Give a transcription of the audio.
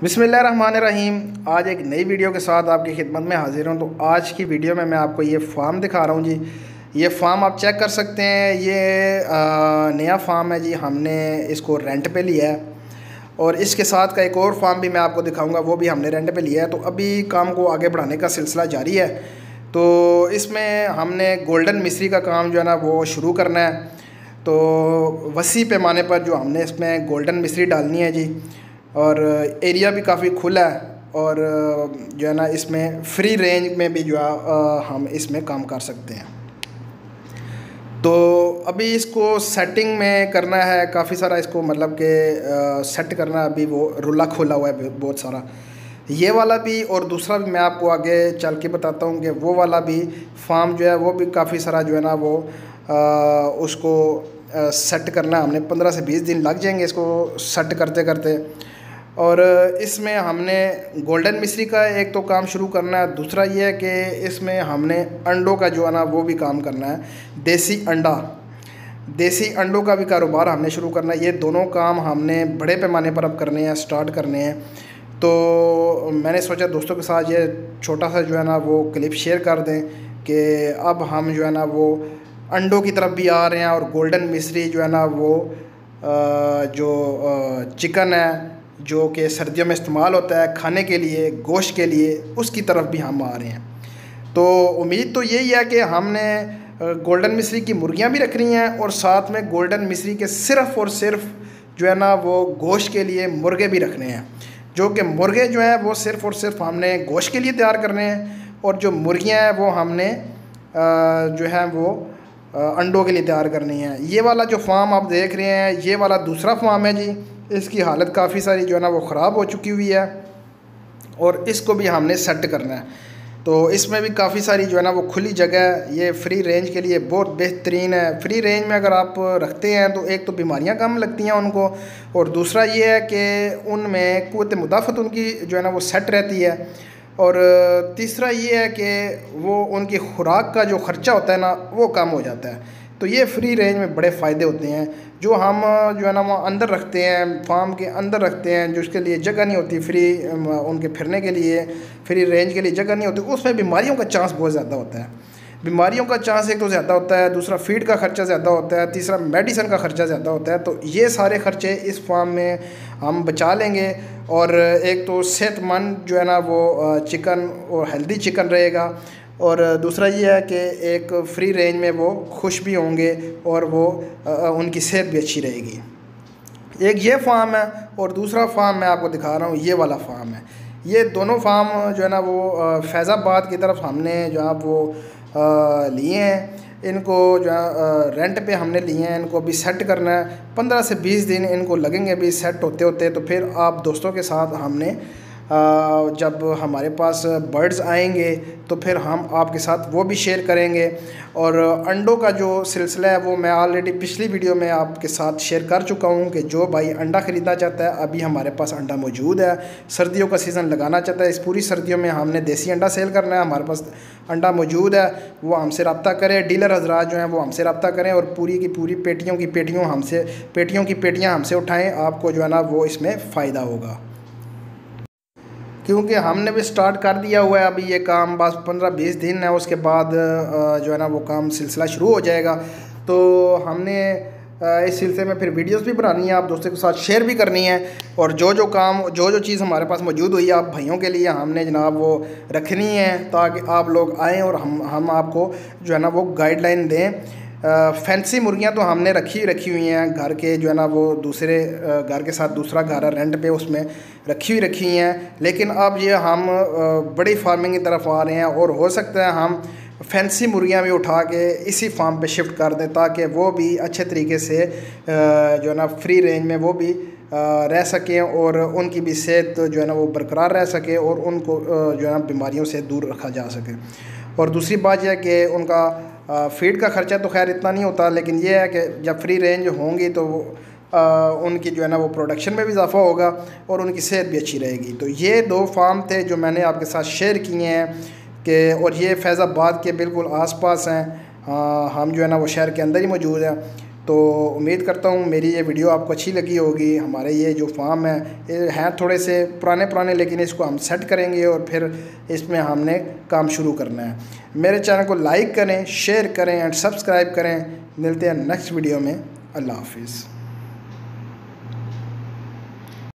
बिस्मिल्लाहिर्रहमानिर्रहीम। आज एक नई वीडियो के साथ आपकी खिदमत में हाजिर हूँ। तो आज की वीडियो में मैं आपको ये फार्म दिखा रहा हूँ जी। ये फार्म आप चेक कर सकते हैं। ये नया फार्म है जी, हमने इसको रेंट पे लिया है। और इसके साथ का एक और फार्म भी मैं आपको दिखाऊंगा, वो भी हमने रेंट पे लिया है। तो अभी काम को आगे बढ़ाने का सिलसिला जारी है। तो इसमें हमने गोल्डन मिस्त्री का काम जो है ना वो शुरू करना है। तो वसी पैमाने पर जो हमने इसमें गोल्डन मिस्त्री डालनी है जी। और एरिया भी काफ़ी खुला है और जो है ना इसमें फ्री रेंज में भी जो है हम इसमें काम कर सकते हैं। तो अभी इसको सेटिंग में करना है, काफ़ी सारा इसको मतलब कि सेट करना है। अभी वो रुला खोला हुआ है बहुत सारा, ये वाला भी और दूसरा भी मैं आपको आगे चल के बताता हूँ कि वो वाला भी फार्म जो है वो भी काफ़ी सारा जो है ना वो उसको सेट करना हमने 15 से 20 दिन लग जाएंगे इसको सेट करते करते। और इसमें हमने गोल्डन मिस्त्री का एक तो काम शुरू करना है, दूसरा ये है कि इसमें हमने अंडों का जो है ना वो भी काम करना है। देसी अंडों का भी कारोबार हमने शुरू करना है। ये दोनों काम हमने बड़े पैमाने पर अब करने हैं, स्टार्ट करने हैं। तो मैंने सोचा दोस्तों के साथ ये छोटा सा जो है ना वो क्लिप शेयर कर दें कि अब हम जो है ना वो अंडों की तरफ भी आ रहे हैं और गोल्डन मिस्त्री जो है ना वो जो चिकन है जो कि सर्दियों में इस्तेमाल होता है खाने के लिए, गोश्त के लिए, उसकी तरफ भी हम आ रहे हैं। तो उम्मीद तो यही है कि हमने गोल्डन मिस्त्री की मुर्गियां भी रखनी हैं और साथ में गोल्डन मिस्त्री के सिर्फ़ और सिर्फ जो है ना वो गोश्त के लिए मुर्गे भी रखने हैं। जो कि मुर्गे जो हैं वो सिर्फ़ और सिर्फ हमने गोश्त के लिए तैयार करने हैं और जो मुर्गियाँ हैं वो हमने जो है वो अंडों के लिए तैयार करनी है। ये वाला जो फार्म आप देख रहे हैं ये वाला दूसरा फार्म है जी। इसकी हालत काफ़ी सारी जो है ना वो ख़राब हो चुकी हुई है और इसको भी हमने सेट करना है। तो इसमें भी काफ़ी सारी जो है ना वो खुली जगह है। ये फ्री रेंज के लिए बहुत बेहतरीन है। फ्री रेंज में अगर आप रखते हैं तो एक तो बीमारियां कम लगती हैं उनको, और दूसरा ये है कि उनमें क़ुव्वत मुदाफ़त उनकी जो है ना वो सेट रहती है। और तीसरा ये है कि वो उनकी खुराक का जो ख़र्चा होता है ना वो कम हो जाता है। तो ये फ्री रेंज में बड़े फ़ायदे होते हैं। जो हम जो है ना वो अंदर रखते हैं, फार्म के अंदर रखते हैं, जो उसके लिए जगह नहीं होती, फ्री उनके फिरने के लिए फ्री रेंज के लिए जगह नहीं होती, उसमें बीमारियों का चांस बहुत ज़्यादा होता है। बीमारियों का चांस एक तो ज़्यादा होता है, दूसरा फीड का ख़र्चा ज़्यादा होता है, तीसरा मेडिसिन का ख़र्चा ज़्यादा होता है। तो ये सारे ख़र्चे इस फार्म में हम बचा लेंगे और एक तो सेहतमंद जो है ना वो चिकन और हेल्दी चिकन रहेगा, और दूसरा ये है कि एक फ्री रेंज में वो खुश भी होंगे और वो उनकी सेहत भी अच्छी रहेगी। एक ये फार्म है और दूसरा फार्म मैं आपको दिखा रहा हूँ, ये वाला फार्म है। ये दोनों फार्म जो है ना वो फैज़ाबाद की तरफ हमने जो है वो लिए हैं। इनको जो है रेंट पे हमने लिए हैं। इनको अभी सेट करना है, 15 से 20 दिन इनको लगेंगे अभी सेट होते होते। तो फिर आप दोस्तों के साथ हमने जब हमारे पास बर्ड्स आएंगे तो फिर हम आपके साथ वो भी शेयर करेंगे। और अंडों का जो सिलसिला है वो मैं ऑलरेडी पिछली वीडियो में आपके साथ शेयर कर चुका हूँ कि जो भाई अंडा ख़रीदना चाहता है अभी हमारे पास अंडा मौजूद है। सर्दियों का सीज़न लगाना चाहता है, इस पूरी सर्दियों में हमने देसी अंडा सेल करना है, हमारे पास अंडा मौजूद है, वो हमसे रब्ता करें। डीलर हजरात जो हैं वो हमसे रब्ता करें और पूरी की पूरी पेटियों की पेटियाँ हमसे उठाएँ। आपको जो है ना वो इसमें फ़ायदा होगा, क्योंकि हमने भी स्टार्ट कर दिया हुआ है। अभी ये काम बस 15-20 दिन है, उसके बाद जो है ना वो काम सिलसिला शुरू हो जाएगा। तो हमने इस सिलसिले में फिर वीडियोस भी बनानी है, आप दोस्तों के साथ शेयर भी करनी है। और जो चीज़ हमारे पास मौजूद हुई है आप भाइयों के लिए हमने जनाब वो रखनी है, ताकि आप लोग आएँ और हम आपको जो है ना वो गाइडलाइन दें। फैंसी मुर्गियां तो हमने रखी हुई हैं घर के जो है ना वो दूसरे घर के साथ दूसरा घर है रेंट पे, उसमें रखी हैं। लेकिन अब ये हम बड़ी फार्मिंग की तरफ आ रहे हैं और हो सकता है हम फैंसी मुर्गियां भी उठा के इसी फार्म पे शिफ्ट कर दें, ताकि वो भी अच्छे तरीके से जो है ना फ्री रेंज में वो भी रह सकें और उनकी भी सेहत जो है ना वो बरकरार रह सके और उनको जो है ना बीमारियों से दूर रखा जा सके। और दूसरी बात यह है कि उनका फीड का ख़र्चा तो खैर इतना नहीं होता, लेकिन यह है कि जब फ्री रेंज होंगी तो उनकी जो है ना वो प्रोडक्शन में भी इजाफा होगा और उनकी सेहत भी अच्छी रहेगी। तो ये 2 फार्म थे जो मैंने आपके साथ शेयर किए हैं कि, और ये फैज़ाबाद के बिल्कुल आसपास हैं। हम जो है ना वो शहर के अंदर ही मौजूद है। तो उम्मीद करता हूँ मेरी ये वीडियो आपको अच्छी लगी होगी। हमारे ये जो फार्म है ये हैं थोड़े से पुराने लेकिन इसको हम सेट करेंगे और फिर इसमें हमने काम शुरू करना है। मेरे चैनल को लाइक करें, शेयर करें एंड सब्सक्राइब करें। मिलते हैं नेक्स्ट वीडियो में। अल्लाह हाफिज़।